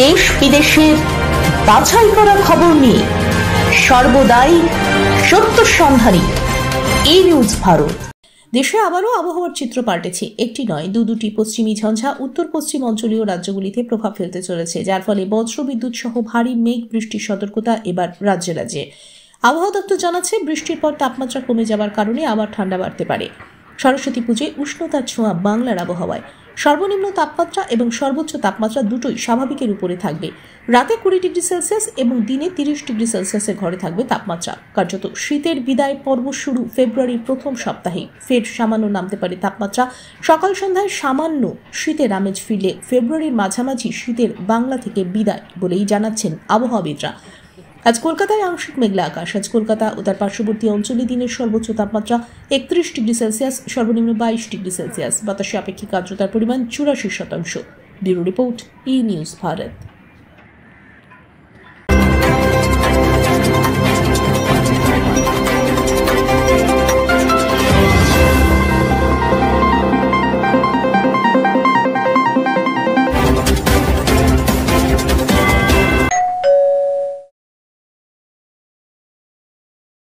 দেশ বিদেশের বাছাই করা খবর নিয়ে সর্বদাই সত্য সন্ধানী এই নিউজ ভারত। দেশে আবারও আবহাওয়ার চিত্র পাল্টেছে। একটি নয়, দুটি পশ্চিমী ঝঞ্ঝা উত্তর পশ্চিম অঞ্চলীয় রাজ্যগুলিতে প্রভাব ফেলতে চলেছে, যার ফলে বজ্রবিদ্যুৎ সহ ভারী মেঘ বৃষ্টির সতর্কতা এবার রাজ্যে রাজ্যে। আবহাওয়া দপ্তর জানাচ্ছে, বৃষ্টির পর তাপমাত্রা কমে যাওয়ার কারণে আবার ঠান্ডা বাড়তে পারে। সরস্বতী পুজোয় উষ্ণতার ছোঁয়া বাংলার আবহাওয়ায়। সর্বনিম্ন তাপমাত্রা এবং সর্বোচ্চ তাপমাত্রা দুটোই স্বাভাবিকের উপরে থাকবে। রাতে 20 ডিগ্রি সেলসিয়াস এবং দিনে 30 ডিগ্রি সেলসিয়াসের ঘরে থাকবে তাপমাত্রা। কার্যত শীতের বিদায় পর্ব শুরু ফেব্রুয়ারির প্রথম সপ্তাহে। ফের সামান্য নামতে পারে তাপমাত্রা। সকাল সন্ধ্যায় সামান্য শীতের আমেজ ফিরলে ফেব্রুয়ারির মাঝামাঝি শীতের বাংলা থেকে বিদায় বলেই জানাচ্ছেন আবহাওয়াবিদরা। আজ কলকাতায় আংশিক মেঘলা আকাশ। আজ কলকাতা ও তার পার্শ্ববর্তী অঞ্চলে দিনের সর্বোচ্চ তাপমাত্রা 31 ডিগ্রি সেলসিয়াস, সর্বনিম্ন 22 ডিগ্রি সেলসিয়াস। বাতাসে আপেক্ষিক আর্দ্রতার পরিমাণ 84%। ব্যুরো রিপোর্ট, ই নিউজ ভারত।